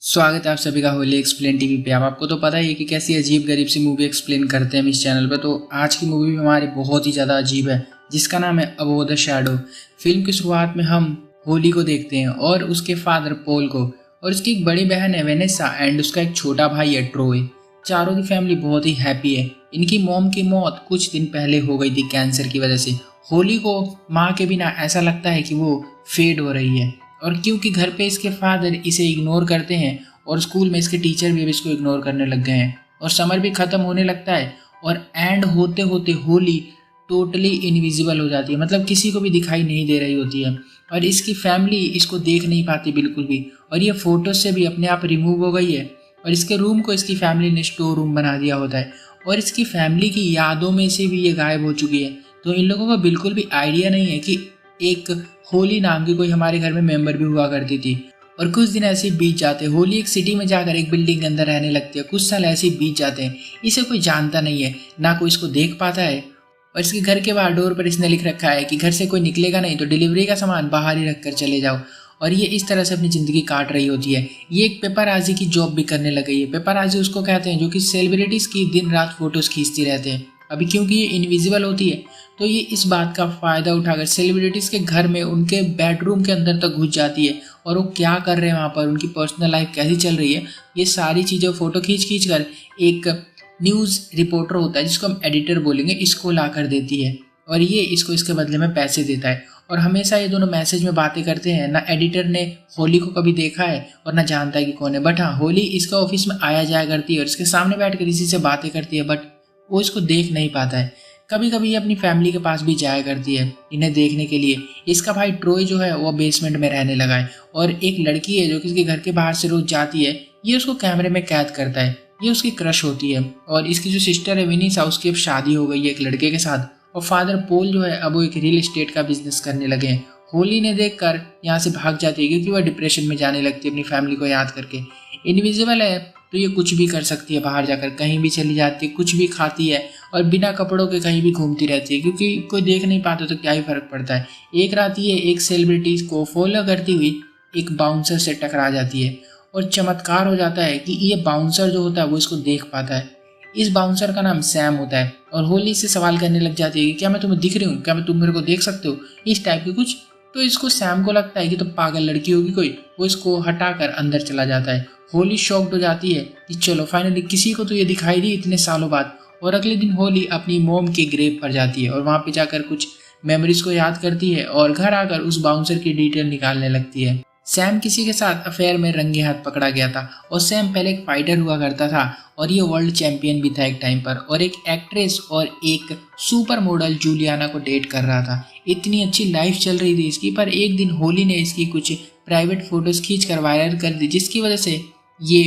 स्वागत है आप सभी का होली एक्सप्लेन टीवी पे। अब आपको तो पता ही है कि कैसी अजीब गरीब सी मूवी एक्सप्लेन करते हैं हम इस चैनल पे। तो आज की मूवी भी हमारी बहुत ही ज़्यादा अजीब है, जिसका नाम है अबोव द शैडो। फिल्म की शुरुआत में हम होली को देखते हैं और उसके फादर पॉल को, और उसकी एक बड़ी बहन है वेनेसा एंड उसका एक छोटा भाई है ट्रोय। चारों की फैमिली बहुत ही हैप्पी है। इनकी मॉम की मौत कुछ दिन पहले हो गई थी कैंसर की वजह से। होली को माँ के बिना ऐसा लगता है कि वो फेड हो रही है, और क्योंकि घर पे इसके फादर इसे इग्नोर करते हैं और स्कूल में इसके टीचर भी अब इसको इग्नोर करने लग गए हैं, और समर भी ख़त्म होने लगता है और एंड होते होते होली टोटली इनविजिबल हो जाती है, मतलब किसी को भी दिखाई नहीं दे रही होती है। और इसकी फैमिली इसको देख नहीं पाती बिल्कुल भी, और ये फोटो से भी अपने आप रिमूव हो गई है। और इसके रूम को इसकी फैमिली ने स्टोर रूम बना दिया होता है, और इसकी फैमिली की यादों में से भी ये गायब हो चुकी है। तो इन लोगों को बिल्कुल भी आइडिया नहीं है कि एक होली नाम की कोई हमारे घर में मेंबर भी हुआ करती थी। और कुछ दिन ऐसे बीत जाते हैं। होली एक सिटी में जाकर एक बिल्डिंग के अंदर रहने लगती है। कुछ साल ऐसे बीत जाते हैं। इसे कोई जानता नहीं है, ना कोई इसको देख पाता है। और इसके घर के बाहर डोर पर इसने लिख रखा है कि घर से कोई निकलेगा नहीं तो डिलीवरी का सामान बाहर ही रख कर चले जाओ। और ये इस तरह से अपनी ज़िंदगी काट रही होती है। ये एक पेपराजी की जॉब भी करने लग गई है। पेपराजी उसको कहते हैं जो कि सेलिब्रिटीज़ की दिन रात फोटोज़ खींचती रहते हैं। अभी क्योंकि ये इनविजिबल होती है तो ये इस बात का फ़ायदा उठाकर सेलिब्रिटीज़ के घर में, उनके बेडरूम के अंदर तक घुस जाती है, और वो क्या कर रहे हैं वहाँ पर, उनकी पर्सनल लाइफ कैसी चल रही है, ये सारी चीज़ें फ़ोटो खींच कर एक न्यूज़ रिपोर्टर होता है जिसको हम एडिटर बोलेंगे, इसको ला कर देती है, और ये इसको इसके बदले में पैसे देता है। और हमेशा ये दोनों मैसेज में बातें करते हैं। ना एडिटर ने होली को कभी देखा है और ना जानता है कि कौन है, बट हाँ होली इसके ऑफिस में आया जाया करती है और इसके सामने बैठ कर इसी से बातें करती है, बट वो इसको देख नहीं पाता है। कभी कभी ये अपनी फैमिली के पास भी जाया करती है इन्हें देखने के लिए। इसका भाई ट्रोय जो है वो बेसमेंट में रहने लगा है, और एक लड़की है जो कि इसके घर के बाहर से रोज जाती है, ये उसको कैमरे में कैद करता है। ये उसकी क्रश होती है। और इसकी जो सिस्टर है विनीसा, उसकी अब शादी हो गई है एक लड़के के साथ, और फादर पोल जो है अब वो एक रियल एस्टेट का बिजनेस करने लगे हैं। होली ने देख कर यहाँ से भाग जाती है क्योंकि वह डिप्रेशन में जाने लगती है अपनी फैमिली को याद करके। इनविजिबल है तो ये कुछ भी कर सकती है, बाहर जाकर कहीं भी चली जाती है, कुछ भी खाती है, और बिना कपड़ों के कहीं भी घूमती रहती है क्योंकि कोई देख नहीं पाता तो क्या ही फर्क पड़ता है। एक रात ये एक सेलिब्रिटी को फॉलो करती हुई एक बाउंसर से टकरा जाती है, और चमत्कार हो जाता है कि ये बाउंसर जो होता है वो इसको देख पाता है। इस बाउंसर का नाम सैम होता है, और होली से सवाल करने लग जाती है कि क्या मैं तुम्हें दिख रही हूँ, क्या मैं तुम मेरे को देख सकते हो, इस टाइप के कुछ। तो इसको सैम को लगता है कि तो पागल लड़की होगी कोई, वो इसको हटाकर अंदर चला जाता है। होली शॉक्ड हो जाती है कि चलो फाइनली किसी को तो ये दिखाई दी इतने सालों बाद। और अगले दिन होली अपनी मोम के ग्रेव पर जाती है और वहाँ पे जाकर कुछ मेमोरीज को याद करती है, और घर आकर उस बाउंसर की डिटेल निकालने लगती है। सैम किसी के साथ अफेयर में रंगे हाथ पकड़ा गया था, और सैम पहले एक फाइटर हुआ करता था और ये वर्ल्ड चैंपियन भी था एक टाइम पर, और एक एक्ट्रेस और एक सुपर मॉडल जूलियाना को डेट कर रहा था। इतनी अच्छी लाइफ चल रही थी इसकी, पर एक दिन होली ने इसकी कुछ प्राइवेट फोटोज खींच कर वायरल कर दी, जिसकी वजह से ये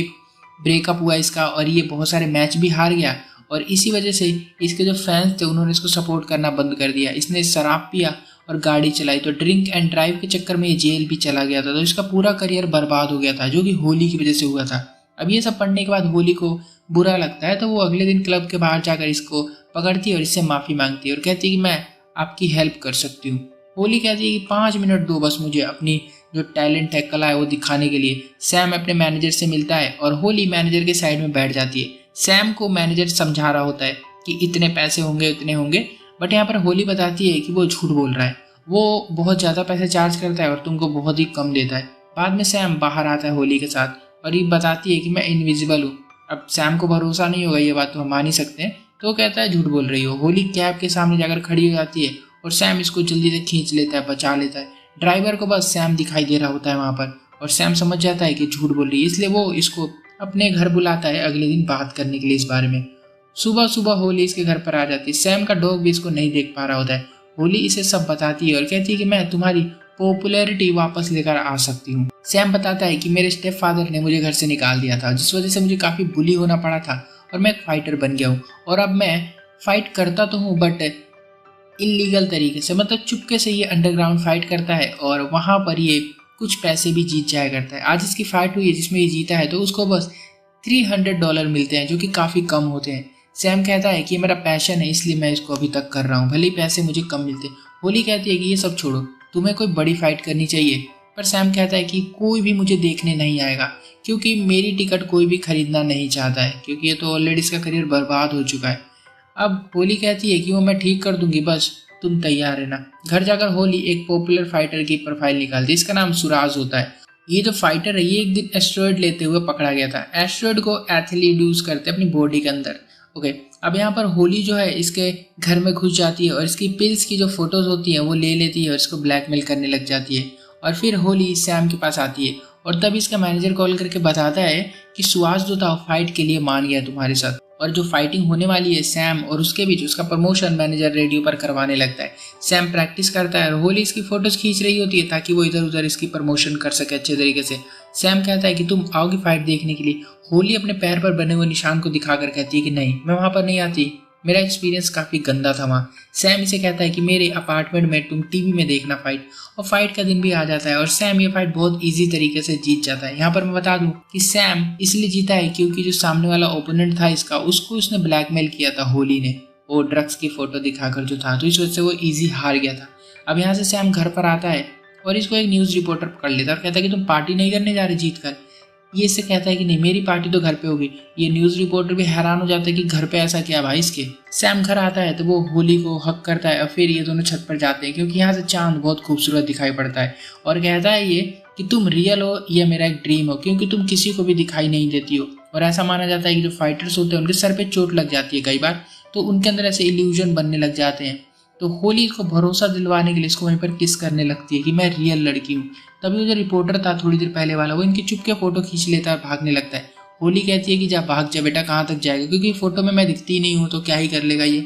ब्रेकअप हुआ इसका, और ये बहुत सारे मैच भी हार गया। और इसी वजह से इसके जो फैंस थे उन्होंने इसको सपोर्ट करना बंद कर दिया। इसने शराब पिया और गाड़ी चलाई, तो ड्रिंक एंड ड्राइव के चक्कर में ये जेल भी चला गया था। तो इसका पूरा करियर बर्बाद हो गया था, जो कि होली की वजह से हुआ था। अब ये सब पढ़ने के बाद होली को बुरा लगता है, तो वो अगले दिन क्लब के बाहर जाकर इसको पकड़ती है और इससे माफ़ी मांगती है और कहती है कि मैं आपकी हेल्प कर सकती हूँ। होली कहती है कि 5 मिनट दो बस मुझे अपनी जो टैलेंट है, कला है, वो दिखाने के लिए। सैम अपने मैनेजर से मिलता है और होली मैनेजर के साइड में बैठ जाती है। सैम को मैनेजर समझा रहा होता है कि इतने पैसे होंगे उतने होंगे, बट यहाँ पर होली बताती है कि वो झूठ बोल रहा है, वो बहुत ज़्यादा पैसे चार्ज करता है और तुमको बहुत ही कम देता है। बाद में सैम बाहर आता है होली के साथ और ये बताती है कि मैं इनविजिबल हूँ। अब सैम को भरोसा नहीं होगा, ये बात तो हम मान ही सकते हैं, तो वो कहता है झूठ बोल रही हो। होली कैब के सामने जाकर खड़ी हो जाती है और सैम इसको जल्दी से खींच लेता है, बचा लेता है। ड्राइवर को बस सैम दिखाई दे रहा होता है वहाँ पर, और सैम समझ जाता है कि झूठ बोल रही है, इसलिए वो इसको अपने घर बुलाता है अगले दिन बात करने के लिए इस बारे में। सुबह सुबह होली इसके घर पर आ जाती है। सैम का डॉग भी इसको नहीं देख पा रहा होता है। होली इसे सब बताती है और कहती है कि मैं तुम्हारी पॉपुलैरिटी वापस लेकर आ सकती हूँ। सैम बताता है कि मेरे स्टेप फादर ने मुझे घर से निकाल दिया था, जिस वजह से मुझे काफ़ी बुली होना पड़ा था, और मैं एक फाइटर बन गया हूँ। और अब मैं फाइट करता तो हूँ बट इलीगल तरीके से, मतलब चुपके से ये अंडरग्राउंड फाइट करता है और वहाँ पर ये कुछ पैसे भी जीत जाया करता है। आज इसकी फाइट हुई है जिसमें ये जीता है, तो उसको बस $300 मिलते हैं, जो कि काफ़ी कम होते हैं। सैम कहता है कि मेरा पैशन है इसलिए मैं इसको अभी तक कर रहा हूँ, भले ही पैसे मुझे कम मिलते। होली कहती है कि ये सब छोड़ो, तुम्हें कोई बड़ी फाइट करनी चाहिए, पर सैम कहता है कि कोई भी मुझे देखने नहीं आएगा क्योंकि मेरी टिकट कोई भी खरीदना नहीं चाहता है, क्योंकि ये तो ऑलरेडी इसका करियर बर्बाद हो चुका है। अब होली कहती है कि वो मैं ठीक कर दूंगी, बस तुम तैयार रहना। घर जाकर होली एक पॉपुलर फाइटर की प्रोफाइल निकालती है, इसका नाम सुराज होता है। ये जो फाइटर है ये एक दिन एस्ट्रॉयड लेते हुए पकड़ा गया था। एस्ट्रॉयड को एथिलीन यूज करते हैं अपनी बॉडी के अंदर। ओके, अब यहाँ पर होली जो है इसके घर में घुस जाती है और इसकी पिल्स की जो फोटोज होती है वो ले लेती है और इसको ब्लैकमेल करने लग जाती है। और फिर होली सैम के पास आती है और तब इसका मैनेजर कॉल करके बताता है कि सुहास जो था फाइट के लिए मान गया तुम्हारे साथ, और जो फाइटिंग होने वाली है सैम और उसके बीच उसका प्रमोशन मैनेजर रेडियो पर करवाने लगता है। सैम प्रैक्टिस करता है और होली इसकी फोटोज खींच रही होती है ताकि वो इधर उधर इसकी प्रमोशन कर सके अच्छे तरीके से। सैम कहता है कि तुम आओगी फाइट देखने के लिए। होली अपने पैर पर बने हुए निशान को दिखाकर कहती है कि नहीं, मैं वहां पर नहीं आती, मेरा एक्सपीरियंस काफ़ी गंदा था वहाँ। सैम इसे कहता है कि मेरे अपार्टमेंट में तुम टीवी में देखना फाइट। और फाइट का दिन भी आ जाता है और सैम ये फाइट बहुत इजी तरीके से जीत जाता है। यहाँ पर मैं बता दूं कि सैम इसलिए जीता है क्योंकि जो सामने वाला ओपोनेंट था इसका, उसको उसने ब्लैकमेल किया था होली ने, वो ड्रग्स की फोटो दिखाकर जो था, तो इस वजह से वो ईजी हार गया था। अब यहाँ से सैम घर पर आता है और इसको एक न्यूज़ रिपोर्टर पकड़ लेता है और कहता है कि तुम पार्टी नहीं करने जा रहे जीत कर। ये इससे कहता है कि नहीं, मेरी पार्टी तो घर पे होगी। ये न्यूज़ रिपोर्टर भी हैरान हो जाता है कि घर पे ऐसा क्या भाई इसके। सैम घर आता है तो वो होली को हक करता है और फिर ये दोनों छत पर जाते हैं क्योंकि यहाँ से चांद बहुत खूबसूरत दिखाई पड़ता है। और कहता है ये कि तुम रियल हो या मेरा एक ड्रीम हो, क्योंकि तुम किसी को भी दिखाई नहीं देती हो। और ऐसा माना जाता है कि जो फाइटर्स होते हैं उनके सर पे चोट लग जाती है कई बार, तो उनके अंदर ऐसे इल्यूजन बनने लग जाते हैं। तो होली को भरोसा दिलवाने के लिए इसको वहीं पर किस करने लगती है कि मैं रियल लड़की हूँ। तभी वो जो रिपोर्टर था थोड़ी देर पहले वाला, वो इनकी चुपके फोटो खींच लेता है और भागने लगता है। होली कहती है कि जा भाग जा बेटा, कहाँ तक जाएगा, क्योंकि फोटो में मैं दिखती ही नहीं हूँ तो क्या ही कर लेगा ये।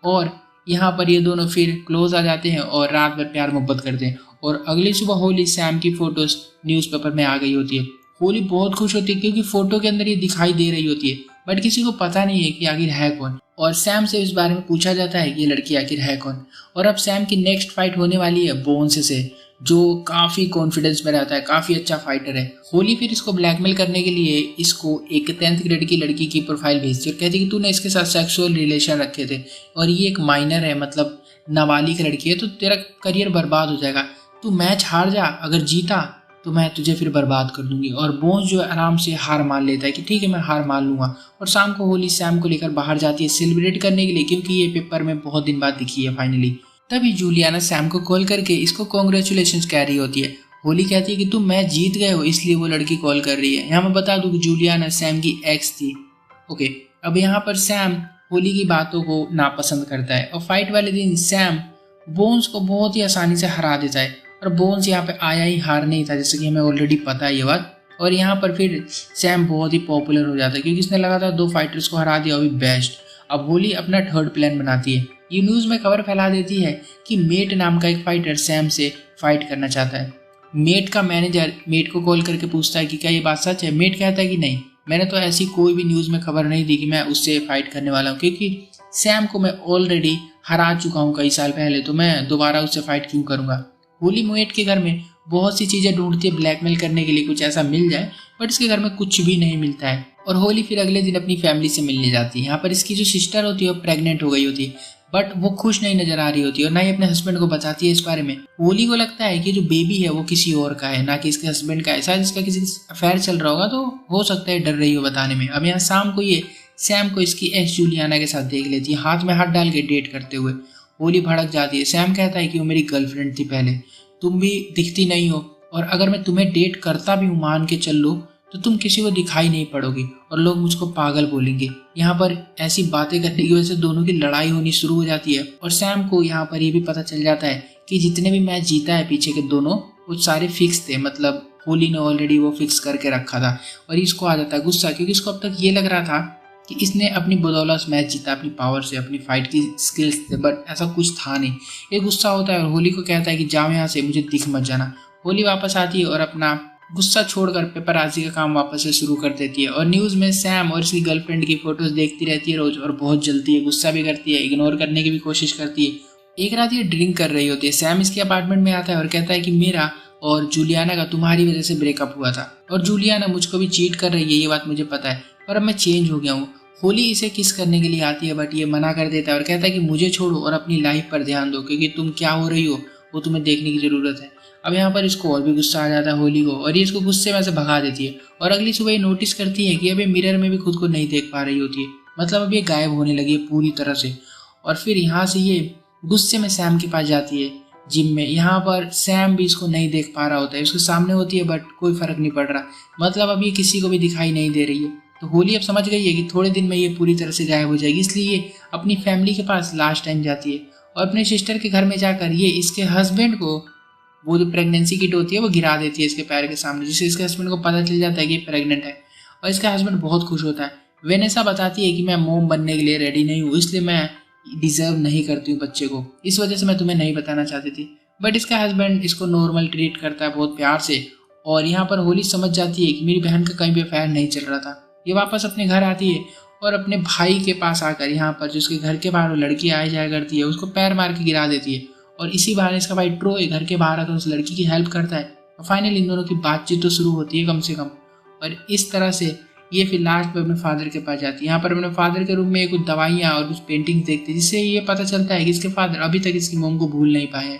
और यहाँ पर ये दोनों फिर क्लोज आ जाते हैं और रात भर प्यार मोहब्बत करते हैं। और अगली सुबह होली सैम की फोटोज न्यूज़पेपर में आ गई होती है। होली बहुत खुश होती है क्योंकि फोटो के अंदर ये दिखाई दे रही होती है, बट किसी को पता नहीं है कि आखिर है कौन। और सैम से इस बारे में पूछा जाता है कि ये लड़की आखिर है कौन। और अब सैम की नेक्स्ट फाइट होने वाली है बोन्स से, जो काफ़ी कॉन्फिडेंस में रहता है, काफ़ी अच्छा फाइटर है। होली फिर इसको ब्लैकमेल करने के लिए इसको एक 10th ग्रेड की लड़की की प्रोफाइल भेजती है और कहती है कि तूने इसके साथ सेक्सुअल रिलेशन रखे थे और ये एक माइनर है, मतलब नाबालिग लड़की है, तो तेरा करियर बर्बाद हो जाएगा। तू मैच हार जा, अगर जीता तो मैं तुझे फिर बर्बाद कर दूंगी। और बोन्स जो है आराम से हार मान लेता है कि ठीक है मैं हार मान लूंगा। और शाम को होली सैम को लेकर बाहर जाती है सेलिब्रेट करने के लिए, क्योंकि ये पेपर में बहुत दिन बाद दिखी है फाइनली। तभी जूलियाना सैम को कॉल करके इसको कॉन्ग्रेचुलेशंस कह रही होती है। होली कहती है कि तुम मैच जीत गए हो, इसलिए वो लड़की कॉल कर रही है। यहाँ मैं बता दूं कि जूलियाना सैम की एक्स थी। ओके, अब यहाँ पर सैम होली की बातों को नापसंद करता है और फाइट वाले दिन सैम बोन्स को बहुत ही आसानी से हरा देता है। और बोन्स यहाँ पे आया ही हारने ही था, जैसे कि हमें ऑलरेडी पता है ये बात। और यहाँ पर फिर सैम बहुत ही पॉपुलर हो जाता है क्योंकि इसने लगातार 2 फाइटर्स को हरा दिया, अभी बेस्ट। अब होली अपना थर्ड प्लान बनाती है। ये न्यूज़ में खबर फैला देती है कि मेट नाम का एक फाइटर सैम से फाइट करना चाहता है। मेट का मैनेजर मेट को कॉल करके पूछता है कि क्या ये बात सच है। मेट कहता है कि नहीं, मैंने तो ऐसी कोई भी न्यूज़ में खबर नहीं दी कि मैं उससे फाइट करने वाला हूँ, क्योंकि सैम को मैं ऑलरेडी हरा चुका हूँ कई साल पहले, तो मैं दोबारा उससे फाइट क्यों करूँगा। होली मेट के घर में बहुत सी चीज़ें ढूंढती है ब्लैकमेल करने के लिए, कुछ ऐसा मिल जाए, बट इसके घर में कुछ भी नहीं मिलता है। और होली फिर अगले दिन अपनी फैमिली से मिलने जाती है। यहाँ पर इसकी जो सिस्टर होती है वो प्रेग्नेंट हो गई होती है, बट वो खुश नहीं नजर आ रही होती है और ना ही अपने हस्बैंड को बताती है इस बारे में। होली को लगता है कि जो बेबी है वो किसी और का है, ना कि इसके हस्बैंड का है। शायद इसका किसी अफेयर चल रहा होगा, तो हो सकता है डर रही हो बताने में। अब यहाँ शाम को ये सैम को इसकी एक्स जूलियाना के साथ देख लेती है, हाथ में हाथ डाल के डेट करते हुए। होली भड़क जाती है। सैम कहता है कि वो मेरी गर्लफ्रेंड थी पहले, तुम भी दिखती नहीं हो, और अगर मैं तुम्हें डेट करता भी हूँ मान के चल लो, तो तुम किसी को दिखाई नहीं पड़ोगी और लोग मुझको पागल बोलेंगे। यहाँ पर ऐसी बातें करने की वजह से दोनों की लड़ाई होनी शुरू हो जाती है। और सैम को यहाँ पर ये भी पता चल जाता है कि जितने भी मैच जीता है पीछे के दोनों, वो सारे फिक्स थे, मतलब होली ने ऑलरेडी वो फिक्स करके रखा था। और इसको आ जाता है गुस्सा, क्योंकि इसको अब तक ये लग रहा था कि इसने अपनी बदौलत मैच जीता, अपनी पावर से, अपनी फाइट की स्किल्स से, बट ऐसा कुछ था नहीं। ये गुस्सा होता है और होली को कहता है कि जाओ यहाँ से, मुझे दिख मत जाना। होली वापस आती है और अपना गुस्सा छोड़कर पेपरराजी का काम वापस से शुरू कर देती है। और न्यूज़ में सैम और इसकी गर्लफ्रेंड की फोटोज देखती रहती है रोज, और बहुत जलती है, गुस्सा भी करती है, इग्नोर करने की भी कोशिश करती है। एक रात ये ड्रिंक कर रही होती है। सैम इसके अपार्टमेंट में आता है और कहता है कि मेरा और जूलियाना का तुम्हारी वजह से ब्रेकअप हुआ था, और जूलियाना मुझको भी चीट कर रही है, ये बात मुझे पता है, पर अब मैं चेंज हो गया हूँ। होली इसे किस करने के लिए आती है, बट ये मना कर देता है और कहता है कि मुझे छोड़ो और अपनी लाइफ पर ध्यान दो, क्योंकि तुम क्या हो रही हो वो तुम्हें देखने की ज़रूरत है। अब यहाँ पर इसको और भी गुस्सा आ जाता है होली को, और ये इसको गुस्से में से भगा देती है। और अगली सुबह ये नोटिस करती है कि अब ये मिरर में भी खुद को नहीं देख पा रही होती है, मतलब अब ये गायब होने लगी है पूरी तरह से। और फिर यहाँ से ये गुस्से में सैम के पास जाती है जिम में। यहाँ पर सैम भी इसको नहीं देख पा रहा होता है, उसके सामने होती है बट कोई फर्क नहीं पड़ रहा, मतलब अब ये किसी को भी दिखाई नहीं दे रही है। तो होली अब समझ गई है कि थोड़े दिन में ये पूरी तरह से गायब हो जाएगी, इसलिए ये अपनी फैमिली के पास लास्ट टाइम जाती है और अपने सिस्टर के घर में जाकर ये इसके हस्बैंड को वो जो प्रेगनेंसी किट होती है वो गिरा देती है इसके पैर के सामने, जिससे इसके हस्बैंड को पता चल जाता है कि ये प्रेग्नेंट है। और इसका हस्बैंड बहुत खुश होता है। वेनेसा बताती है कि मैं मॉम बनने के लिए रेडी नहीं हूँ, इसलिए मैं डिजर्व नहीं करती हूँ बच्चे को, इस वजह से मैं तुम्हें नहीं बताना चाहती थी। बट इसका हस्बैंड इसको नॉर्मल ट्रीट करता है बहुत प्यार से। और यहाँ पर होली समझ जाती है कि मेरी बहन का कहीं भी अफेयर नहीं चल रहा था। ये वापस अपने घर आती है और अपने भाई के पास आकर यहाँ पर जो उसके घर के बाहर वो लड़की आया जाया करती है उसको पैर मार के गिरा देती है। और इसी बहाने इसका भाई ट्रोय घर के बाहर आकर उस लड़की की हेल्प करता है और फाइनली इन दोनों की बातचीत तो शुरू होती है कम से कम। और इस तरह से ये फिर लास्ट में अपने फादर के पास जाती है। यहाँ पर अपने फादर के रूम में कुछ दवाइयाँ और कुछ पेंटिंग्स देखती है, जिससे ये पता चलता है कि इसके फादर अभी तक इसकी मोम को भूल नहीं पाए हैं।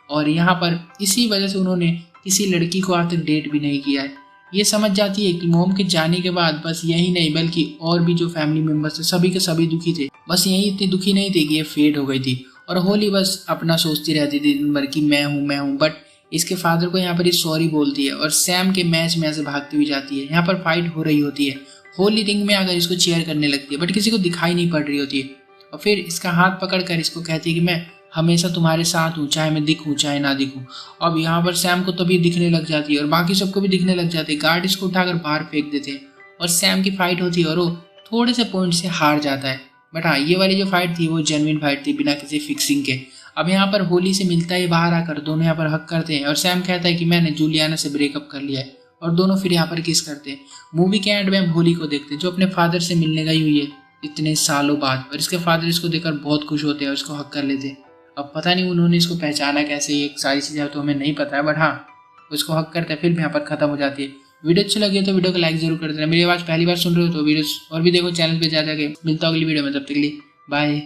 और यहाँ पर इसी वजह से उन्होंने किसी लड़की को आज तक डेट भी नहीं किया है। ये समझ जाती है कि मोम के जाने के बाद बस यही नहीं बल्कि और भी जो फैमिली मेम्बर्स थे सभी के सभी दुखी थे, बस यही इतनी दुखी नहीं थे कि ये फेड हो गई थी। और होली बस अपना सोचती रहती थी दिन भर कि मैं हूँ। बट इसके फादर को यहाँ पर ये सॉरी बोलती है और सैम के मैच में ऐसे भागती हुई जाती है। यहाँ पर फाइट हो रही होती है, होली रिंग में आकर इसको चेयर करने लगती है बट किसी को दिखाई नहीं पड़ रही होती है। और फिर इसका हाथ पकड़ कर इसको कहती है कि मैं हमेशा तुम्हारे साथ हूँ, चाहे मैं दिखूँ चाहे ना दिखूँ। अब यहाँ पर सैम को तभी दिखने लग जाती है और बाकी सबको भी दिखने लग जाती है। गार्ड इसको उठाकर बाहर फेंक देते हैं और सैम की फाइट होती है और वो थोड़े से पॉइंट से हार जाता है। बट हाँ, ये वाली जो फाइट थी वो जेन्युइन फाइट थी बिना किसी फिक्सिंग के। अब यहाँ पर होली से मिलता है बाहर आकर दोनों यहाँ पर हक करते हैं और सैम कहता है कि मैंने जूलियाना से ब्रेकअप कर लिया है और दोनों फिर यहाँ पर किस करते हैं। मूवी के एंड में हम होली को देखते हैं जो अपने फादर से मिलने गई हुई है इतने सालों बाद, और इसके फादर इसको देखकर बहुत खुश होते हैं और इसको हक कर लेते हैं। अब पता नहीं उन्होंने इसको पहचाना कैसे, ये सारी चीज़ें तो हमें नहीं पता है, बट हाँ उसको हक करते हैं। फिल्म यहाँ पर खत्म हो जाती है। वीडियो अच्छी लगी तो वीडियो को लाइक जरूर कर देना। मेरी आवाज़ पहली बार सुन रहे हो तो वीडियो और भी देखो चैनल पे जा जाके। मिलता हूँ अगली वीडियो में, तब तक के लिए बाय।